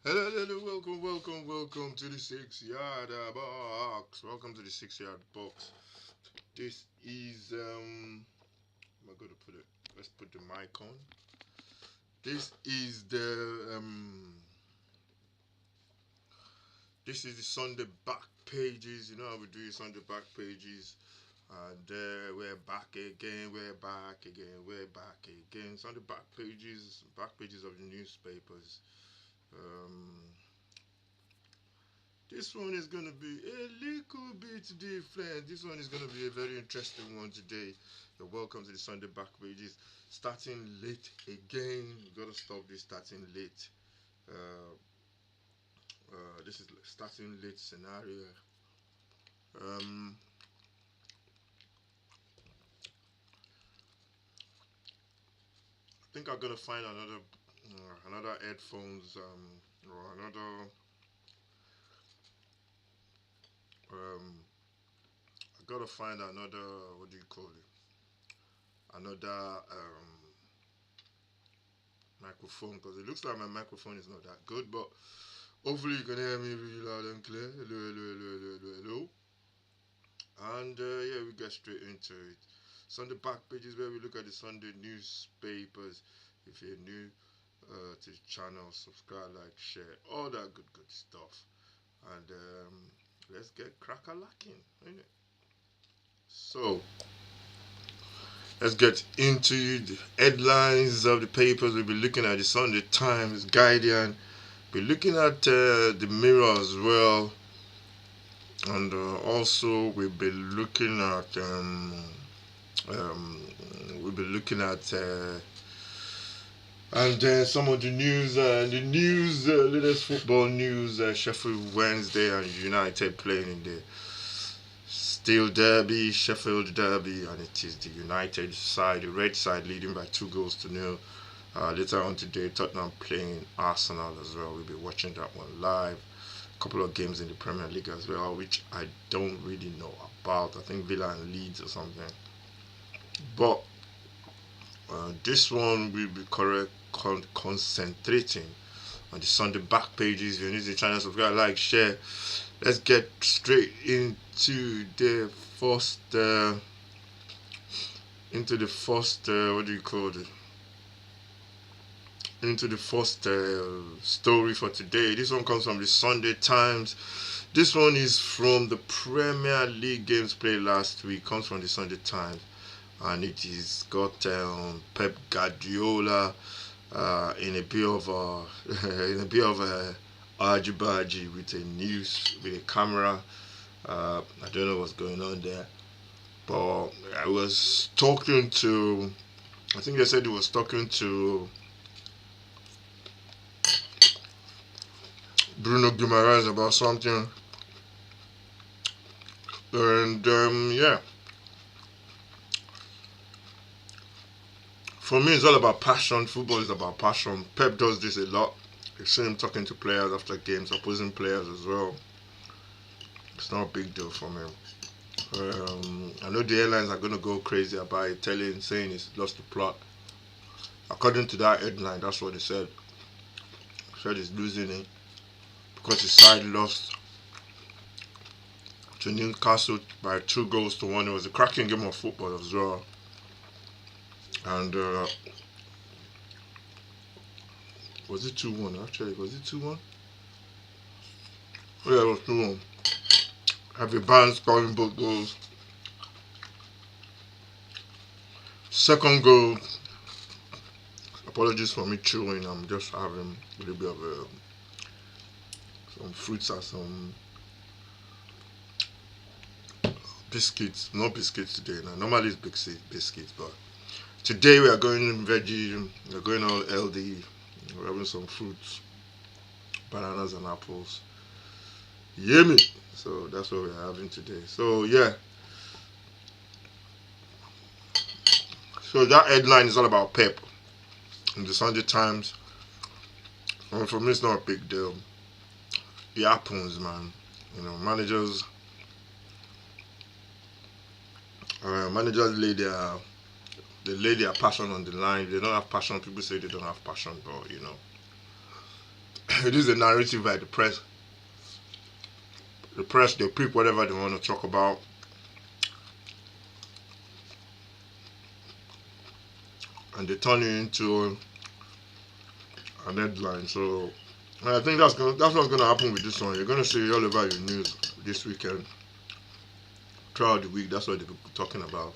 Hello, hello, welcome to the 6 yard box. Welcome to the 6 yard box. This is am I gonna put it? Let's put the mic on. This is the Sunday back pages. You know how we do it Sunday back pages. And we're back again, we're back again. Sunday back pages of the newspapers. Um, This one is going to be a little bit different. This one is going to be a very interesting one today. You're welcome to the Sunday back pages. Starting late again. You got to stop this starting late. Uh, this is starting late scenario. Um, I think I'm gonna find another headphones or um, I gotta find another, what do you call it? Another microphone, because it looks like my microphone is not that good, but hopefully you can hear me really loud and clear. Hello, hello, hello, hello, hello, hello. And yeah, we get straight into it. Sunday back pages where we look at the Sunday newspapers. If you're new to the channel, subscribe, like, share, all that good stuff. And let's get cracker lacking, innit? So let's get into the headlines of the papers. We'll be looking at the Sunday Times, Guardian. We're looking at the Mirror as well, and also um, we'll be looking at and then some of latest football news. Sheffield Wednesday and United playing in the Steel Derby, Sheffield Derby, and it is the United side, the red side, leading by 2 goals to nil. Later on today, Tottenham playing Arsenal as well. We'll be watching that one live. A couple of games in the Premier League as well, which I don't really know about. I think Villa and Leeds or something. But this one will be concentrating on the Sunday back pages. If you're new to the channel, subscribe, like, share. Let's get straight first, into the first, what do you call it? Into the first story for today. This one comes from the Sunday Times. This one is from the Premier League games played last week. Comes from the Sunday Times, and it is got Pep Guardiola in a bit of a argy-bargy with a camera. I don't know what's going on there, but I was talking to. I think they said he was talking to Bruno Guimaraes about something, and yeah, for me it's all about passion. Football is about passion. Pep does this a lot. You see him talking to players after games, opposing players as well. It's not a big deal for me. I know the airlines are going to go crazy about it, saying he's lost the plot. According to that headline, that's what they said. Said he's losing it because his side lost to Newcastle by 2 goals to 1. It was a cracking game of football as well. And was it 2-1 actually? Was it 2-1? Yeah, it was 2-1. Harvey Barnes scoring both goals. Second goal, apologies for me chewing. I'm just having a little bit of some fruits and some biscuits. Not biscuits today. Now, normally it's biscuits, but today we are going veggie. We're going all healthy. We're having some fruits, bananas and apples. Yummy. So that's what we're having today. So yeah. So that headline is all about Pep in the Sunday Times. And for me, it's not a big deal. It happens, man. You know, managers lay their passion on the line. If they don't have passion, people say they don't have passion, but you know, it is a narrative by the press. The press, they pick whatever they want to talk about, and they turn it into a headline. So I think that's what's gonna happen with this one. You're gonna see it all over your news this weekend, throughout the week. That's what they're talking about.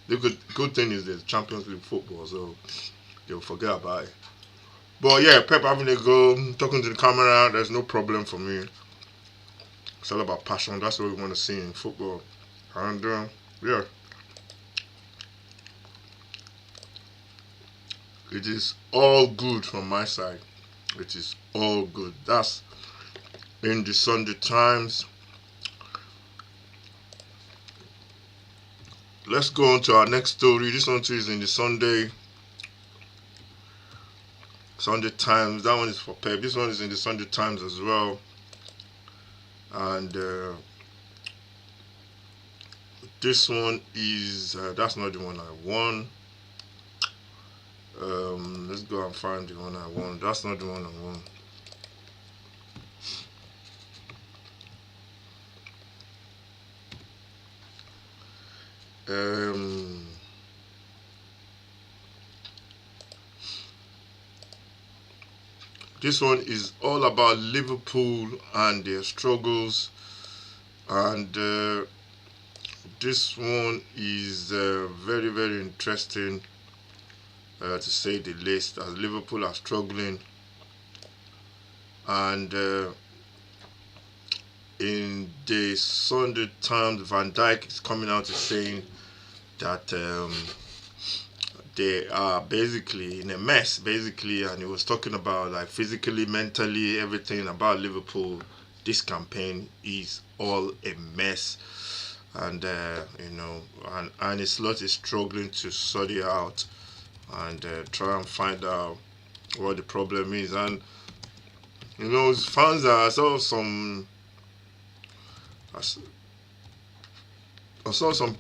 The good thing is there's Champions League football, so they'll forget about it. But yeah, Pep having a go, talking to the camera, there's no problem for me. It's all about passion. That's what we want to see in football. And yeah, it is all good from my side. It is all good. That's in the Sunday Times. Let's go on to our next story. This one too is in the Sunday Times. That one is for Pep. This one is in the Sunday Times as well. And this one is that's not the one I won. Let's go and find the one I won. That's not the one I won. This one is all about Liverpool and their struggles, and this one is very, very interesting, to say the least, as Liverpool are struggling. And in the Sunday Times, Van Dijk is coming out and saying that they are basically in a mess, basically, and he was talking about like physically, mentally, everything about Liverpool. This campaign is all a mess, and and Ancelotti is struggling to sort it out and try and find out what the problem is. And fans are I saw some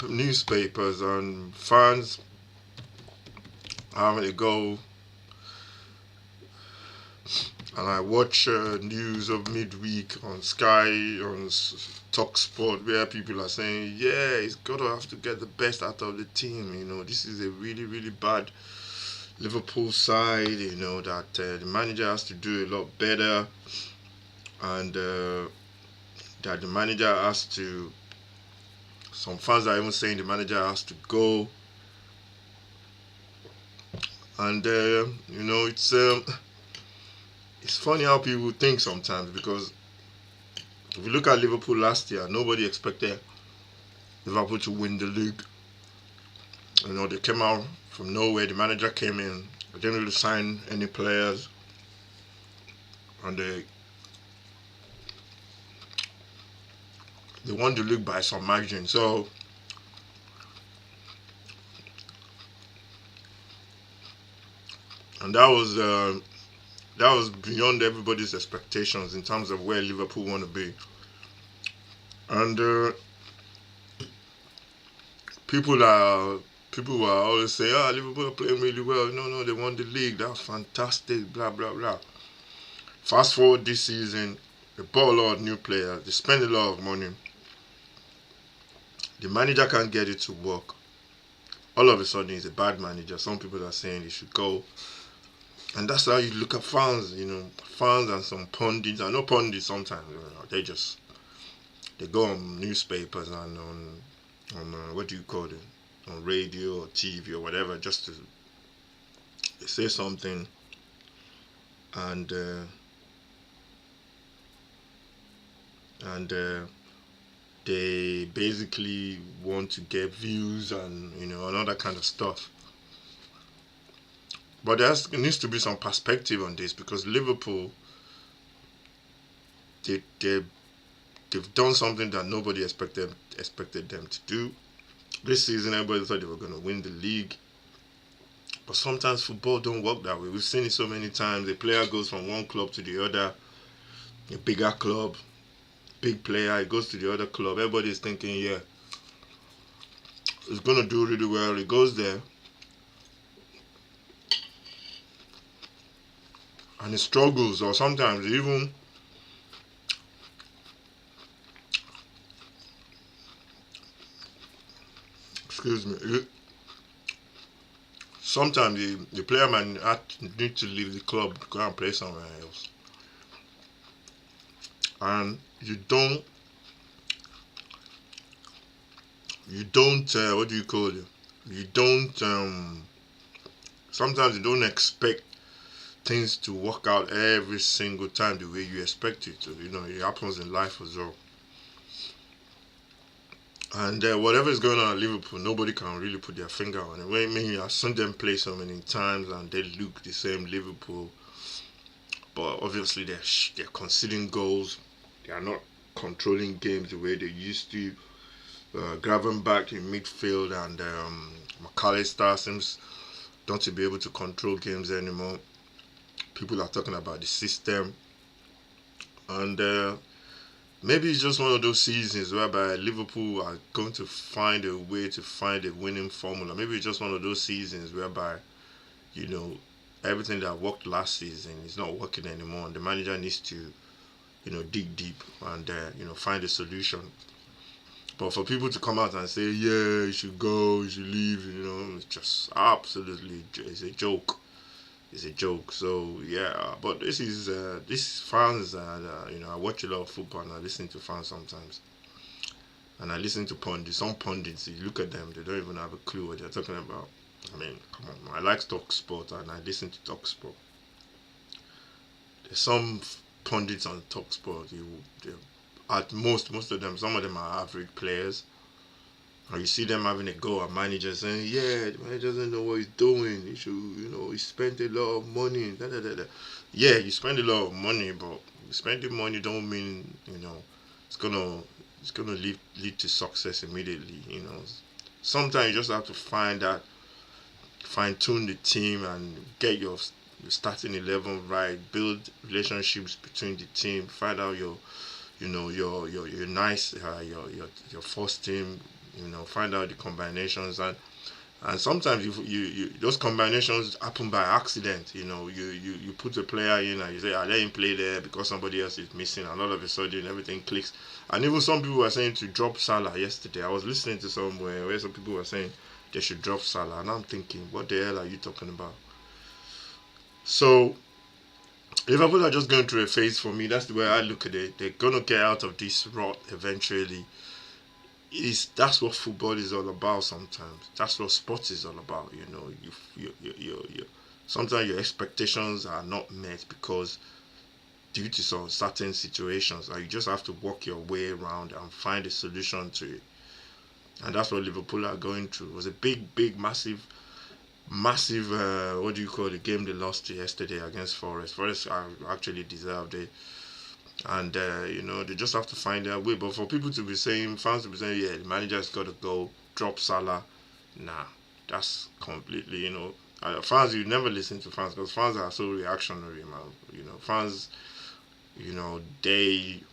newspapers and fans having a go, and I watch news of midweek on Sky, on Talk Sport, where people are saying, yeah, he's got to have to get the best out of the team. This is a really, really bad Liverpool side, that the manager has to do a lot better, and that the manager has to, some fans are even saying the manager has to go. And it's funny how people think sometimes, because if you look at Liverpool last year, nobody expected Liverpool to win the league. They came out from nowhere. The manager came in, they didn't really sign any players, and they won the league by some margin. So and that was beyond everybody's expectations in terms of where Liverpool want to be. And people were always saying, Liverpool are playing really well. No, they won the league. That's fantastic. Blah blah blah. Fast forward this season, they bought a lot of new players. They spend a lot of money. The manager can't get it to work. All of a sudden, he's a bad manager. Some people are saying he should go. And that's how you look at fans, fans and some pundits. I know pundits sometimes, they go on newspapers and on what do you call it, on radio or TV or whatever, just to say something, and they basically want to get views and another kind of stuff. But there needs to be some perspective on this, because Liverpool, they've done something that nobody expected them to do. This season, everybody thought they were going to win the league. But sometimes football don't work that way. We've seen it so many times. A player goes from one club to the other, a bigger club, big player, he goes to the other club. Everybody's thinking, yeah, he's going to do really well. He goes there, and he struggles, or sometimes even, excuse me, sometimes the player might need to leave the club to go and play somewhere else, and you don't what do you call it? You don't sometimes you don't expect things to work out every single time the way you expect it to. It happens in life as well. And whatever is going on at Liverpool, nobody can really put their finger on it. I've seen them play so many times and they look the same Liverpool, but obviously they're conceding goals. They are not controlling games the way they used to. Gravenberch in midfield and McAllister seems not to be able to control games anymore. People are talking about the system, and maybe it's just one of those seasons whereby Liverpool are going to find a way to find a winning formula. Maybe it's just one of those seasons whereby you know everything that worked last season is not working anymore, and the manager needs to dig deep and find a solution. But for people to come out and say, yeah, you should go, you should leave, it's just absolutely, it's a joke. It's a joke. So yeah, but this fans, I watch a lot of football and I listen to fans sometimes, and I listen to pundits. Some pundits, you look at them, they don't even have a clue what they're talking about. I mean, come on, I like Talk Sport and I listen to Talk Sport. There's some pundits on Talk Sport. At most of them, some of them are average players, or you see them having a go at managers saying, "Yeah, the manager doesn't know what he's doing. He should, he spent a lot of money." Da, da, da, da. Yeah, you spend a lot of money, but spending money don't mean it's gonna lead to success immediately. Sometimes you just have to fine tune the team and get your starting 11 right. Build relationships between the team. Find out your nice your first team. Find out the combinations, and sometimes you those combinations happen by accident. You put a player in and you say, let him play there because somebody else is missing, and all of a sudden everything clicks. And even some people were saying to drop Salah yesterday. I was listening to somewhere where some people were saying they should drop Salah, and I'm thinking, what the hell are you talking about? So Liverpool are just going through a phase. For me, that's the way I look at it. They're gonna get out of this rut eventually. That's what football is all about. Sometimes that's what sports is all about. Sometimes your expectations are not met because due to some certain situations, and you just have to work your way around and find a solution to it. And that's what Liverpool are going through. It was a big, massive. What do you call the game they lost yesterday against Forest? Forest actually deserved it, and they just have to find their way. But for people to be saying, fans to be saying, yeah, the manager's got to go, drop Salah, nah, that's completely, fans. You never listen to fans because fans are so reactionary, man. Fans, they.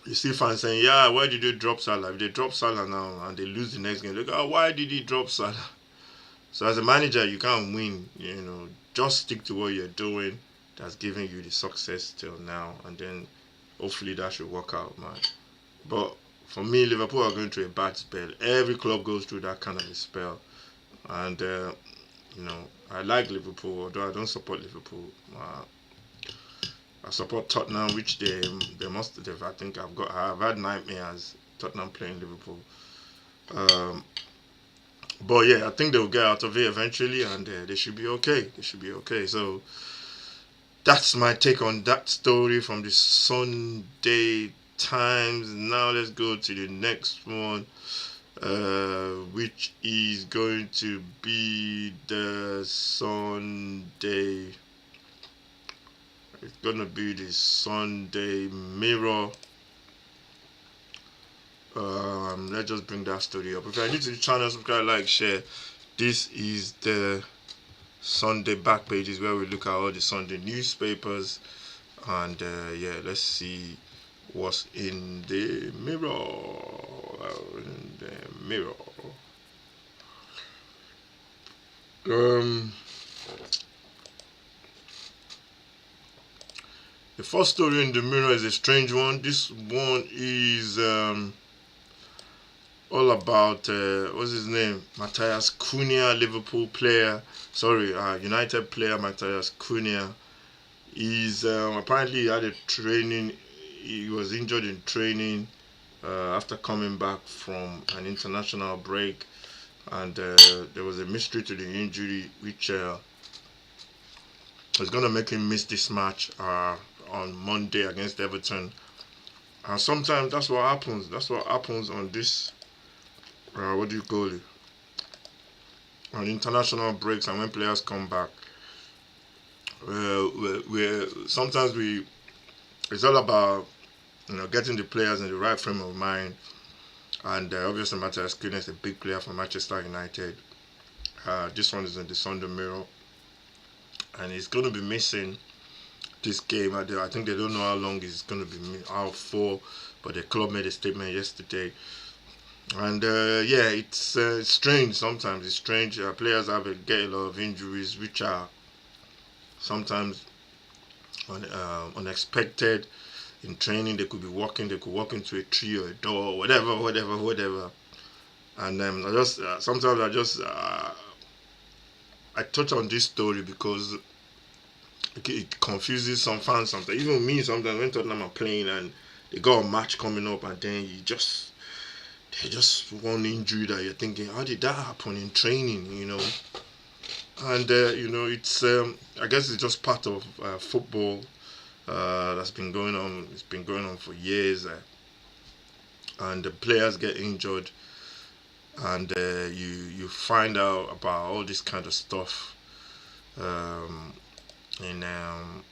You see fans saying, yeah, why did you drop Salah? If they drop Salah now and they lose the next game, they go, oh, why did he drop Salah? So as a manager, you can't win. Just stick to what you're doing. That's giving you the success till now, and then hopefully that should work out, man. But for me, Liverpool are going through a bad spell. Every club goes through that kind of a spell, and I like Liverpool, although I don't support Liverpool. I support Tottenham, which they must have. I think I've had nightmares Tottenham playing Liverpool. Um, but yeah, I think they'll get out of it eventually, and they should be okay. They should be okay. So that's my take on that story from the Sunday Times. Now let's go to the next one, which is going to be the Sunday. It's gonna be the Sunday Mirror. Let's just bring that story up. If you're new to the channel, subscribe, like, share. This is the Sunday back pages where we look at all the Sunday newspapers, and yeah, let's see what's in the mirror. In the mirror. Um. The first story in the Mirror is a strange one. This one is all about what's his name? Matthias Cunha, Liverpool player. Sorry, United player Matthias Cunha. He's apparently he had a training. He was injured in training after coming back from an international break, and there was a mystery to the injury, which is going to make him miss this match on Monday against Everton. And sometimes that's what happens. That's what happens on this. What do you call it? On international breaks and when players come back. Sometimes we. It's all about getting the players in the right frame of mind. And obviously, Matthias Cunha is a big player for Manchester United. This one is in the Sunday Mirror, and he's going to be missing this game. I think they don't know how long he's going to be out for, but the club made a statement yesterday. And yeah, it's strange. Sometimes it's strange. Players get a lot of injuries, which are sometimes unexpected. In training, they could be walking. They could walk into a tree or a door, whatever. And I just sometimes I touch on this story because it confuses some fans sometimes. Even me sometimes when Tottenham are playing and they got a match coming up and then they just one injury that you're thinking, how did that happen in training? And it's I guess it's just part of football that's been going on. It's been going on for years, and the players get injured, and you find out about all this kind of stuff um, in um,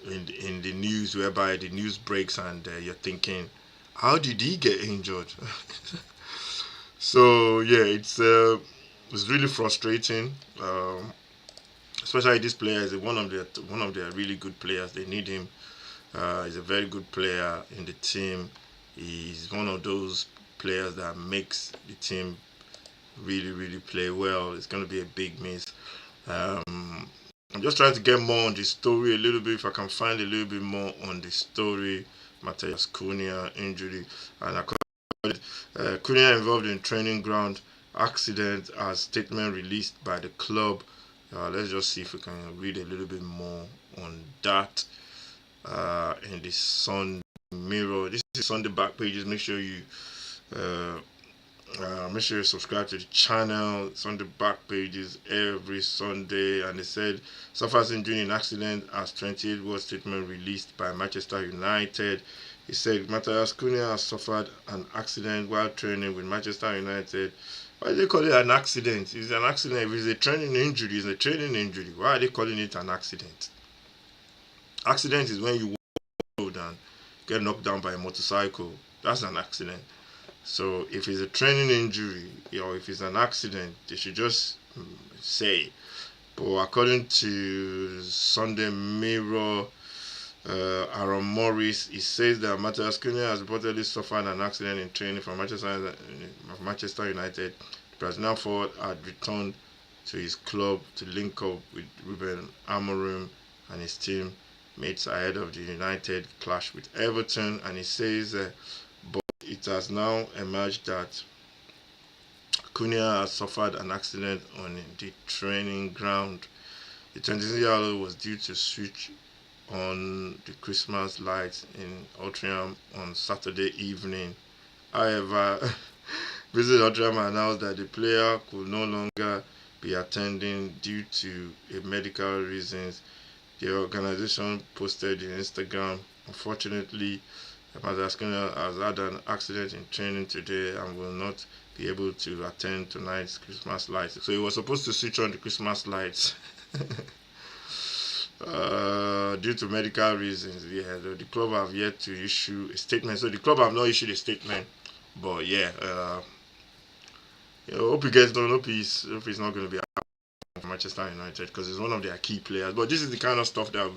in the news, whereby the news breaks and you're thinking, how did he get injured? So yeah, it's really frustrating. Especially this player is one of their really good players. They need him. He's a very good player in the team. He's one of those players that makes the team really play well. It's going to be a big miss. Um, I'm just trying to get more on the story a little bit. If I can find a little bit more on the story, Matthias Cunha injury, and I call it Cunha involved in training ground accident as statement released by the club. Let's just see if we can read a little bit more on that in the Sun Mirror. This is Sunday back pages. Uh, make sure you subscribe to the channel. Sunday back pages every Sunday. And they said suffers injury in accident as 28 word statement released by Manchester United. He said Matthias Cunha has suffered an accident while training with Manchester United. Why do they call it an accident? It's an accident. If it's a training injury, it's a training injury. Why are they calling it an accident? Accident is when you walk on the road and get knocked down by a motorcycle. That's an accident. So if it's a training injury or if it's an accident, they should just say. But according to Sunday Mirror, Aaron Morris, he says that Matthias Cunha has reportedly suffered an accident in training for Manchester United. The Brazilian forward had returned to his club to link up with Ruben Amorim and his team mates ahead of the United clash with Everton. And he says, but it has now emerged that Cunha has suffered an accident on the training ground. The 26-year-old was due to switch on the Christmas lights in Altrincham on Saturday evening. However, Visit Altrincham announced that the player could no longer be attending due to medical reasons. The organization posted on Instagram, unfortunately, Matthias Cunha has had an accident in training today and will not be able to attend tonight's Christmas lights. So he was supposed to switch on the Christmas lights. Due to medical reasons. Yeah, the club have yet to issue a statement. So the club have not issued a statement. But yeah, hope he gets done. Hope he's not going to be out for Manchester United because he's one of their key players. But this is the kind of stuff that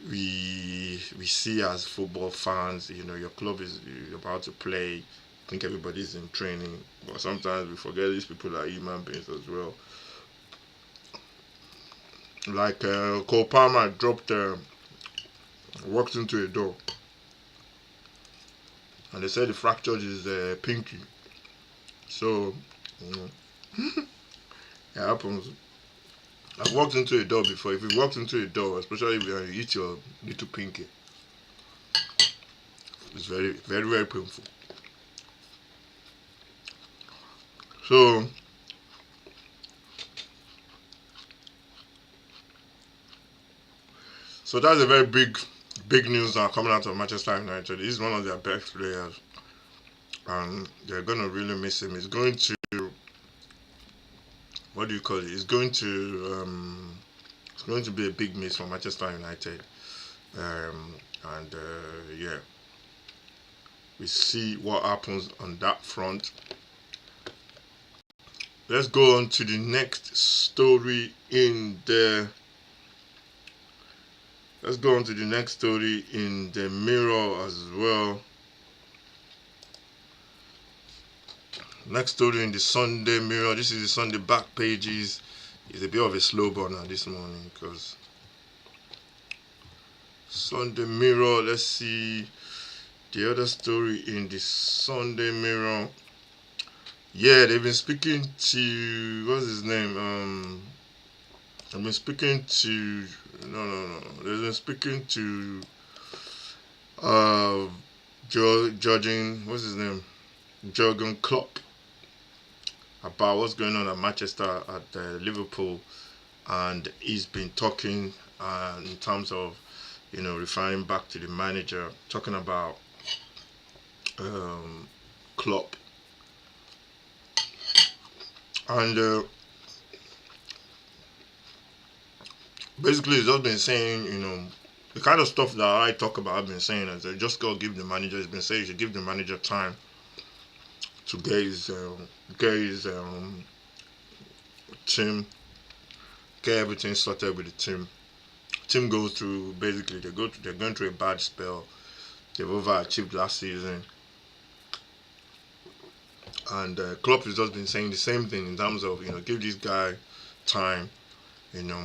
we see as football fans. Your club is about to play. I think everybody's in training, but sometimes we forget these people are human beings as well. Like Cole Palmer dropped, walked into a door, and they said he fractured his pinky. So, you know, it happens. I've walked into a door before. If you walked into a door, especially if you hit your little pinky, it's very, very, very painful. So, so that's a very big news now coming out of Manchester United. He's one of their best players, and they're gonna really miss him. He's going to, what do you call it? It's going to be a big miss for Manchester United. And yeah, we see what happens on that front. Let's go on to the next story in the. Let's go on to the next story in the Mirror as well. Next story in the Sunday Mirror. This is the Sunday back pages. It's a bit of a slow burner this morning because Sunday Mirror. Let's see the other story in the Sunday Mirror. Yeah, they've been speaking to, what's his name? I've been speaking to, no. They've been speaking to judging, what's his name? Jurgen Klopp, about what's going on at Manchester, at Liverpool, and he's been talking in terms of, referring back to the manager, talking about Klopp, and basically he's just been saying, the kind of stuff that I talk about. I've been saying is that just go give the manager. He's been saying you should give the manager time to get his team, get everything sorted with the team. Team goes through, basically they're going through a bad spell. They've overachieved last season, and Klopp has just been saying the same thing in terms of give this guy time. You know,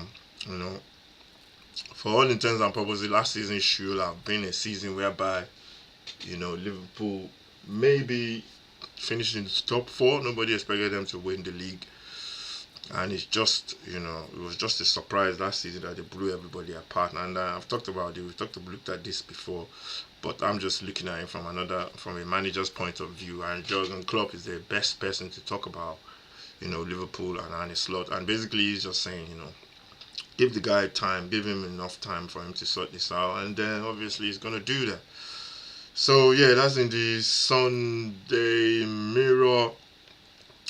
for all intents and purposes, last season should have been a season whereby Liverpool maybe finished in the top four. Nobody expected them to win the league, and it's just it was just a surprise last season that they blew everybody apart. And I've talked about it. Looked at this before, but I'm just looking at it from a manager's point of view. And Jurgen Klopp is the best person to talk about Liverpool and Arne Slot. And basically he's just saying give the guy time, give him enough time for him to sort this out, and then obviously he's gonna do that. So yeah, that's in the Sunday Mirror.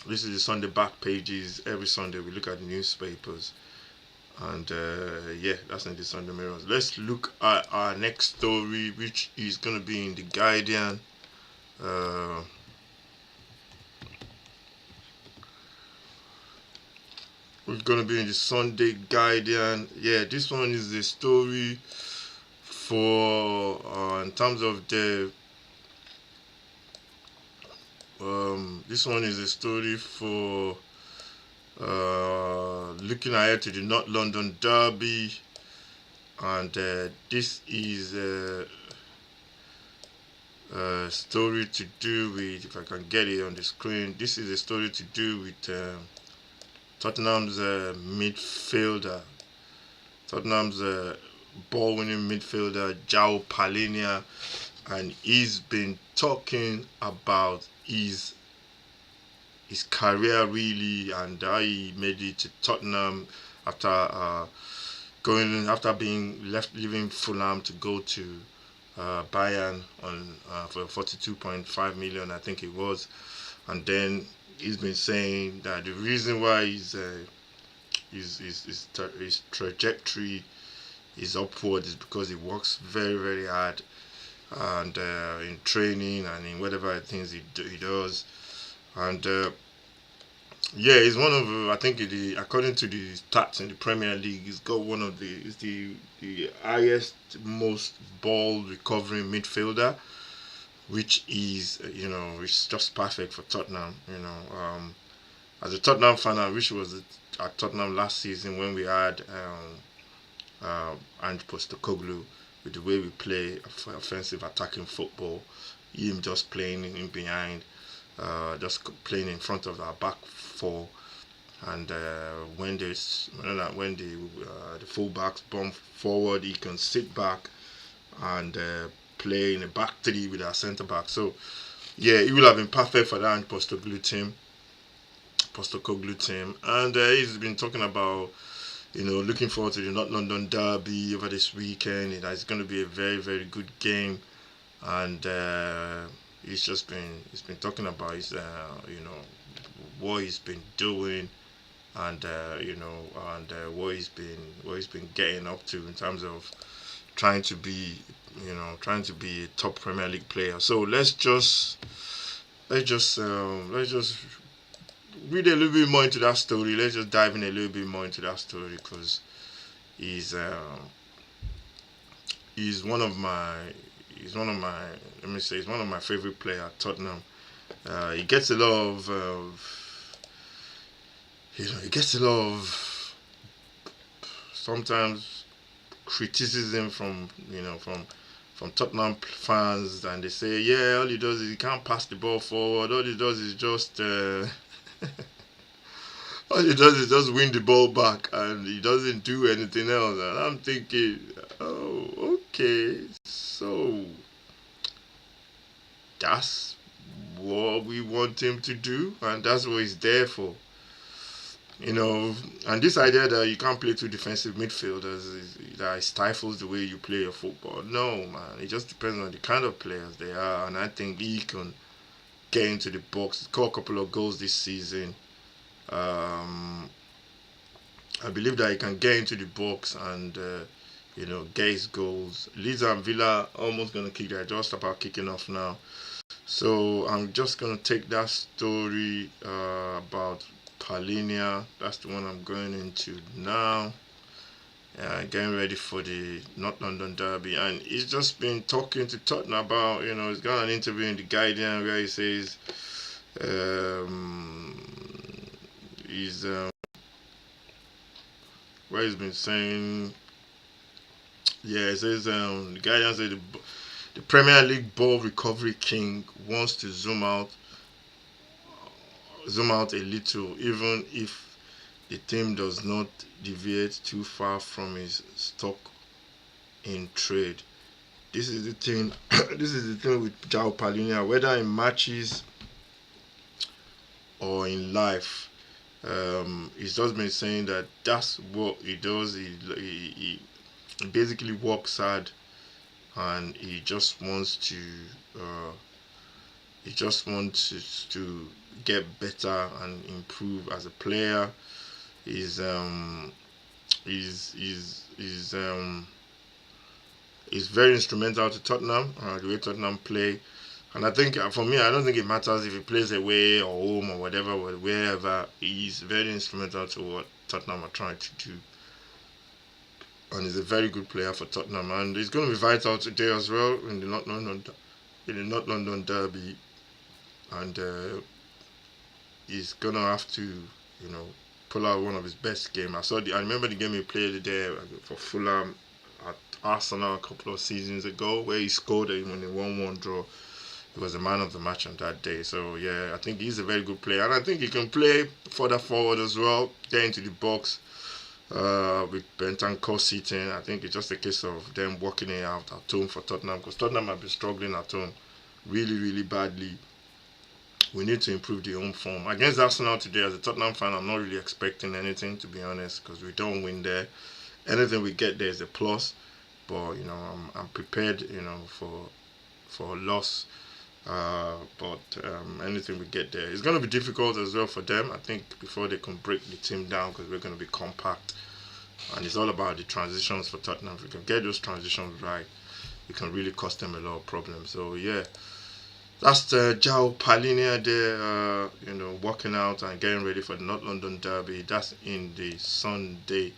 This is the Sunday back pages. Every Sunday we look at the newspapers, and yeah, that's in the Sunday Mirror. Let's look at our next story, which is gonna be in the Guardian. We're gonna be in the Sunday Guardian. Yeah, this one is the story for in terms of the this one is a story for looking ahead to the North London Derby, and this is a story to do with, if I can get it on the screen, this is a story to do with Tottenham's midfielder, Tottenham's ball-winning midfielder João Palhinha, and he's been talking about his career really, and how he made it to Tottenham after leaving Fulham to go to Bayern on for 42.5 million, I think it was, and then he's been saying that the reason why his trajectory is upward is because he works very, very hard, and in training and in whatever things he does, and yeah, he's one of I think according to the stats in the Premier League, he's got one of the highest most ball recovering midfielder, which is which is just perfect for Tottenham. as a Tottenham fan, I wish it was at Tottenham last season when we had Ange Postecoglou with the way we play offensive attacking football. Him just playing in behind, just playing in front of our back four. And when the fullbacks bump forward, he can sit back and play in a back three with our centre back. So yeah, he will have been perfect for that Postecoglou team. And he's been talking about looking forward to the North London derby over this weekend. It's going to be a very very good game, and he's been talking about his what he's been doing, and what he's been getting up to in terms of trying to be a top Premier League player. So let's just read a little bit more into that story. Let's just dive in a little bit more into that story because he's he's one of my let me say he's one of my favorite players at Tottenham. He gets a lot of he gets a lot of sometimes criticism from Tottenham fans, and they say, yeah, all he does is he can't pass the ball forward. All he does is just all he does is just win the ball back, and he doesn't do anything else. And I'm thinking, oh, okay, so that's what we want him to do, and that's what he's there for. And this idea that you can't play two defensive midfielders that stifles the way you play your football. No, man, it just depends on the kind of players they are, and I think he can get into the box, score a couple of goals this season. I believe that he can get into the box and get his goals. Leeds and Villa almost gonna kick. They're just about kicking off now. So I'm just gonna take that story about Palhinha. That's the one I'm going into now. Getting ready for the North London derby, and he's just been talking to Tottenham about, he's got an interview in the Guardian where he says he's where he's been saying, yeah, it says the Guardian said the Premier League ball recovery king wants to zoom out a little, even if the team does not deviate too far from his stock in trade. This is the thing. This is the thing with João Palhinha, whether in matches or in life. He's just been saying that that's what he does. He basically works hard, and he just wants to get better and improve as a player. He's very instrumental to Tottenham, the way Tottenham play. And I think for me, I don't think it matters if he plays away or home or whatever, or wherever. He's very instrumental to what Tottenham are trying to do, and he's a very good player for Tottenham. And he's going to be vital today as well in the North London derby, and he's gonna have to, pull out one of his best games. I remember the game he played there for Fulham at Arsenal a couple of seasons ago, where he scored in a 1-1 draw. He was the man of the match on that day. So yeah, I think he's a very good player, and I think he can play further forward as well, get into the box with Bentancur sitting. I think it's just a case of them working it out at home for Tottenham, because Tottenham have been struggling at home really, really badly. We need to improve the home form. Against Arsenal today, as a Tottenham fan, I'm not really expecting anything, to be honest, because we don't win there. Anything we get there is a plus, but I'm prepared, for a loss. But anything we get there, it's going to be difficult as well for them, I think, before they can break the team down, because we're going to be compact, and it's all about the transitions for Tottenham. If we can get those transitions right, we can really cause them a lot of problems. So yeah, that's the João Palhinha there, working out and getting ready for the North London derby. That's in the Sunday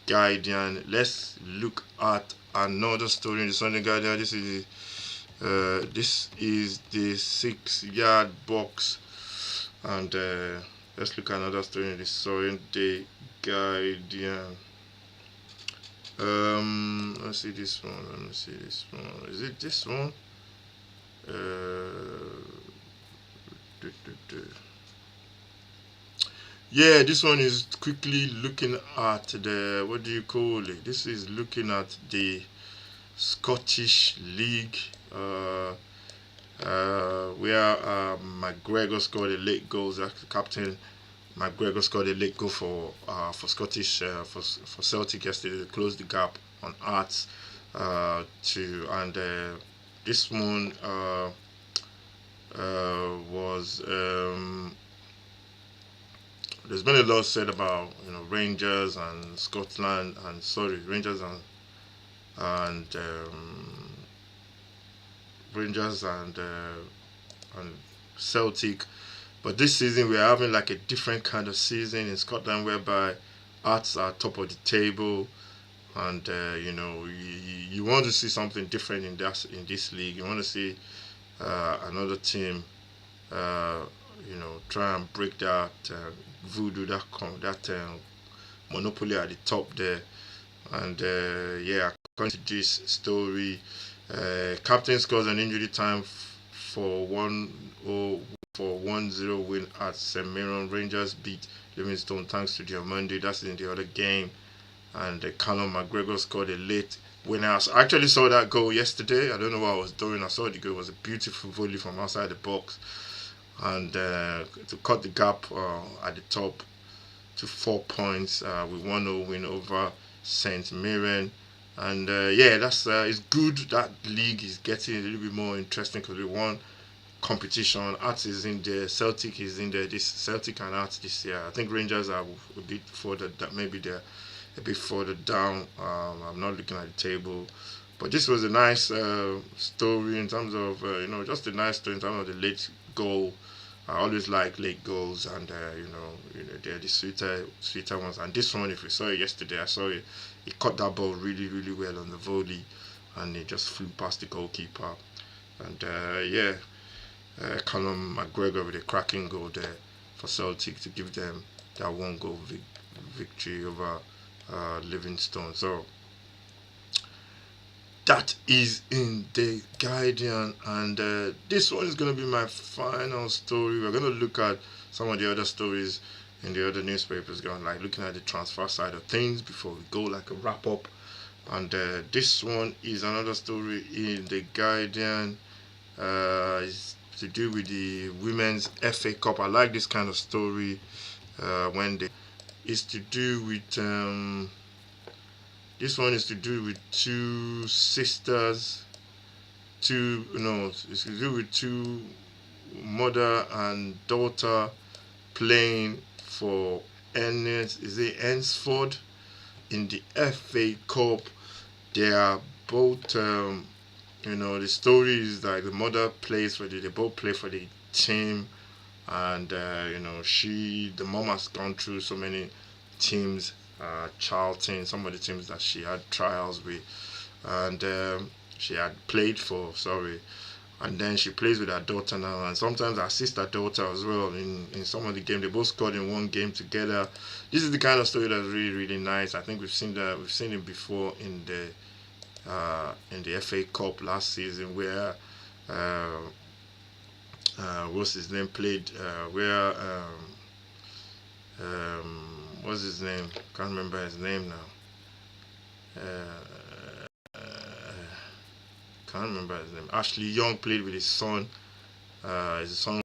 Guardian. Let's look at another story in the Sunday Guardian. This is the 6-yard box, and Let's look at another story in the Sunday Guardian. Let's see this one. Let me see this one. Is it this one? Du, du, du. Yeah, this one is quickly looking at the, what do you call it? This is looking at the Scottish League, where McGregor scored a late goal. Captain McGregor scored a late goal for Scottish for Celtic yesterday to close the gap on Hearts. To and this one was there's been a lot said about Rangers and Scotland and sorry Rangers and Rangers and Celtic, but this season we're having like a different kind of season in Scotland whereby Hearts are top of the table, and you want to see something different in this league. You want to see another team uh, try and break that voodoo, that monopoly at the top there. And yeah, according to this story, captain scores an injury time for 1-0 win at St Mirren. Rangers beat Livingston thanks to Monday. That's in the other game. And Callum McGregor scored a late winner. I actually saw that goal yesterday. I don't know what I was doing. I saw the goal. It was a beautiful volley from outside the box, and to cut the gap at the top to 4 points with 1-0 win over St Mirren. And yeah, that's it's good that league is getting a little bit more interesting because we won competition. Hearts is in there, Celtic is in there. This Celtic and Hearts this year. I think Rangers are a bit further. Maybe they're a bit further down. I'm not looking at the table, but this was a nice story in terms of just a nice story in terms of the late goal. I always like late goals, and they're the sweeter ones. And this one, if you saw it yesterday, I saw it. He caught that ball really, really well on the volley, and it just flew past the goalkeeper. And yeah, Callum McGregor with a cracking goal there for Celtic to give them that one goal victory over Livingston. So that is in the Guardian, and this one is going to be my final story. We're going to look at some of the other stories in the other newspapers, going like looking at the transfer side of things before we go like a wrap up. And this one is another story in the Guardian. It's to do with the Women's FA Cup. I like this kind of story when they. It's to do with. This one is to do with two sisters. It's to do with two mother and daughter playing for Ensford in the FA Cup. They are both, the story is like the mother plays for they both play for the team, and the mom has gone through so many teams, Charlton, some of the teams that she had trials with, and she had played for. Sorry, and then she plays with her daughter now, and sometimes her sister daughter as well. In some of the games, they both scored in one game together. This is the kind of story that's really, really nice. I think we've seen it before in the FA Cup last season, where what's his name played, where what's his name? Can't remember his name now. Can't remember his name. Ashley Young played with his son. His son,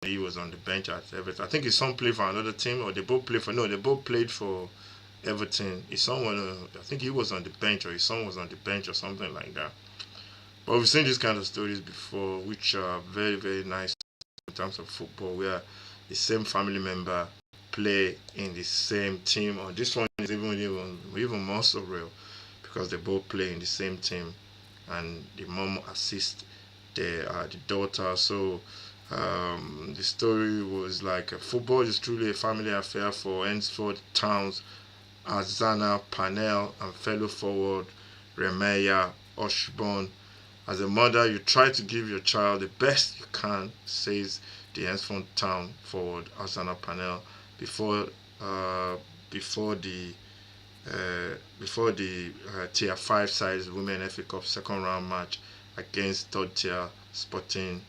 he was on the bench at Everton. I think his son played for another team, or they both played for. No, they both played for Everton. His son was, I think he was on the bench, or his son was on the bench, or something like that. But we've seen these kind of stories before, which are very, very nice in terms of football, where the same family member play in the same team. Or this one is even more surreal because they both play in the same team, and the mom assists the daughter. So the story was like football is truly a family affair for Ensford Town's Azana Panel and fellow forward Remeya Oshborn. As a mother, you try to give your child the best you can, says the the Hensford Town forward Arsenal panel before uh, before the before the Tier 5 sides Women FA Cup second round match against third tier Sporting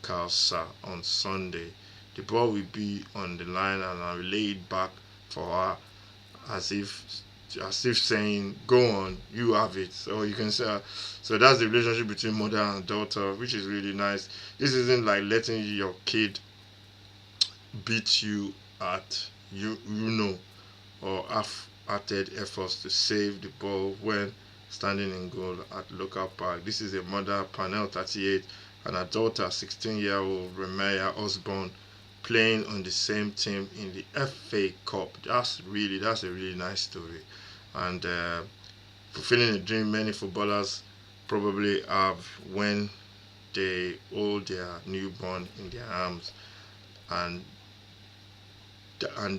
Khalsa on Sunday. The ball will be on the line and I'll lay it back for her as if saying, "Go on, you have it." So you can say, so that's the relationship between mother and daughter, which is really nice. This isn't like letting your kid beat you at you know or half-hearted efforts to save the ball when standing in goal at local park. This is a mother, Panel 38, and a daughter, 16-year-old Remaya Osborne, playing on the same team in the FA Cup. That's a really nice story, and fulfilling a dream many footballers probably have when they hold their newborn in their arms, and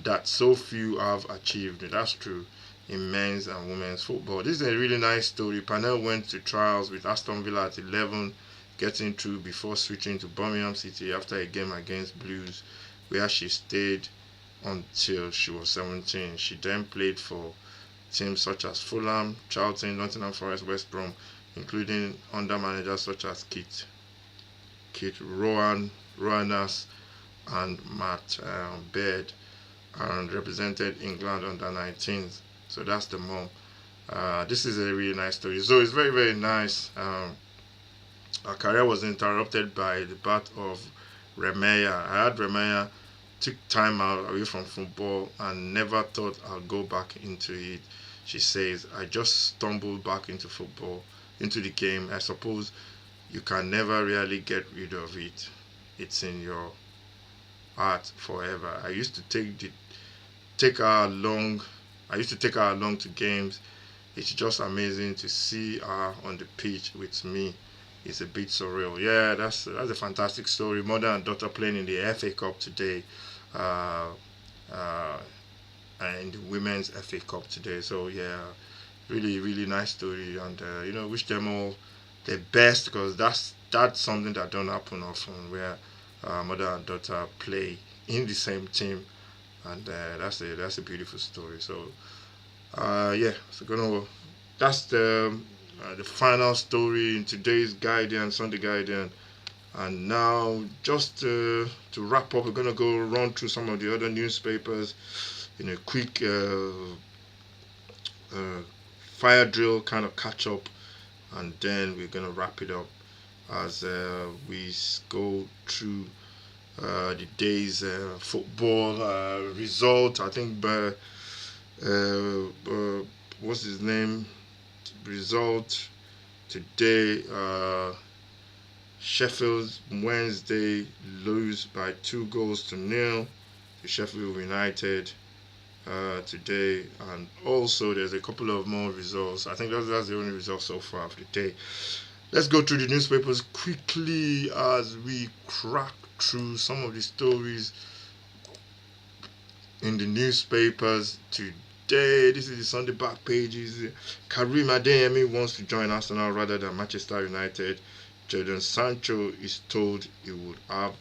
that so few have achieved. That's true in men's and women's football. This is a really nice story. Panel went to trials with Aston Villa at 11, getting through before switching to Birmingham City after a game against Blues, where she stayed until she was 17. She then played for teams such as Fulham, Charlton, Nottingham Forest, West Brom, including under managers such as Kit Roanas and Matt Baird, and represented England under 19s. So that's the mom. This is a really nice story. So it's very, very nice. Her career was interrupted by the birth of Remaya. I had Remaya took time out away from football and never thought I'll go back into it. She says, I just stumbled back into football, into the game. I suppose you can never really get rid of it. It's in your heart forever. I used to take her along. I used to take her along to games. It's just amazing to see her on the pitch with me. It's a bit surreal. Yeah, that's a fantastic story. Mother and daughter playing in the FA Cup today, uh, and the Women's FA Cup today. So yeah, really really nice story, and wish them all the best, because that's something that don't happen often, where mother and daughter play in the same team, and that's a beautiful story. So yeah, so that's the final story in today's Guardian, Sunday Guardian. And now, just to wrap up, we're gonna go run through some of the other newspapers in a quick fire drill kind of catch up, and then we're gonna wrap it up as we go through the day's football result. I think what's his name? Result today. Sheffield Wednesday lose by 2-0 to Sheffield United today, and also there's a couple of more results. I think that's the only result so far of the day. Let's go through the newspapers quickly as we crack through some of the stories in the newspapers today. This is the Sunday back pages. Karim Adeyemi wants to join Arsenal rather than Manchester United. Jadon Sancho is told he would have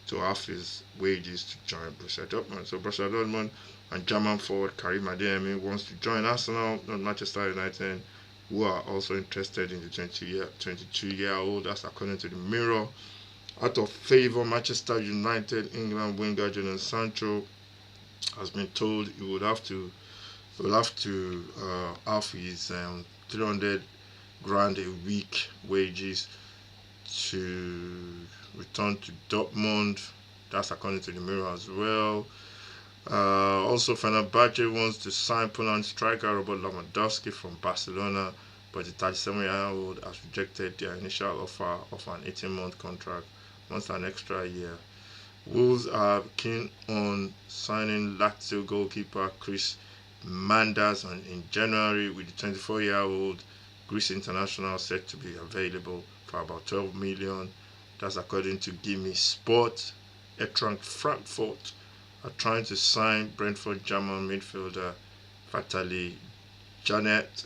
to half his wages to join Borussia Dortmund. So Borussia Dortmund and German forward Karim Adeyemi wants to join Arsenal, not Manchester United, who are also interested in the 22-year-old. That's according to the Mirror. Out of favour, Manchester United England winger Jadon Sancho has been told he will have to half his 300 grand a week wages to return to Dortmund. That's according to the Mirror as well. Also, Fenerbahce wants to sign Poland striker Robert Lewandowski from Barcelona, but the 37-year-old has rejected their initial offer of an 18-month contract, wants an extra year. Wolves are keen on signing Lazio goalkeeper Chris Manders in January, with the 24-year-old Greece international set to be available for about 12 million. That's according to Gimme Sport. Eintracht Frankfurt are trying to sign Brentford German midfielder Vitaly Janet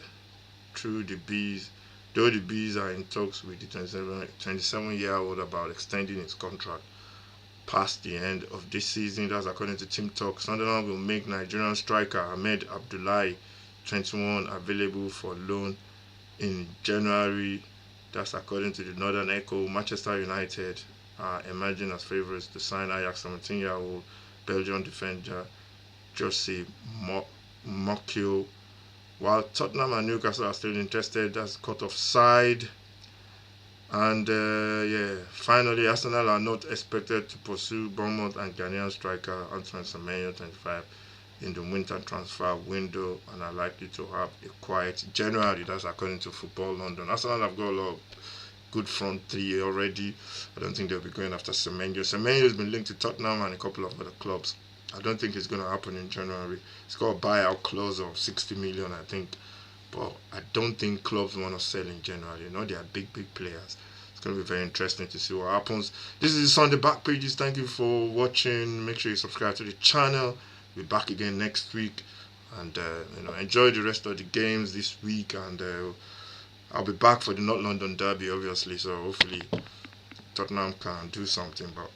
through the Bees, though the Bees are in talks with the 27-year-old about extending his contract. past the end of this season. That's according to Team Talk. Sunderland will make Nigerian striker Ahmed Abdullahi, 21, available for loan in January. That's according to the Northern Echo. Manchester United are emerging as favourites to sign Ajax 17-year-old Belgian defender Jose Mokio, while Tottenham and Newcastle are still interested. That's cut offside. And finally, Arsenal are not expected to pursue Bournemouth and Ghanaian striker Antoine Semenyo, 25, in the winter transfer window, and are likely to have a quiet January. That's according to Football London. Arsenal have got a lot of good front three already. I don't think they'll be going after Semenyo. Semenyo has been linked to Tottenham and a couple of other clubs. I don't think it's going to happen in January. It's got a buyout clause of 60 million, I think. But I don't think clubs want to sell in January. You know, they are big players. It's going to be very interesting to see what happens. This is Sunday Back Pages. Thank you for watching. Make sure you subscribe to the channel. We'll be back again next week. And, enjoy the rest of the games this week. And I'll be back for the North London Derby, obviously. So hopefully Tottenham can do something. But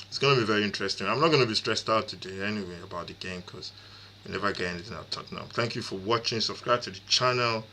it's going to be very interesting. I'm not going to be stressed out today anyway about the game because we never get anything out of Tottenham. Thank you for watching. Subscribe to the channel.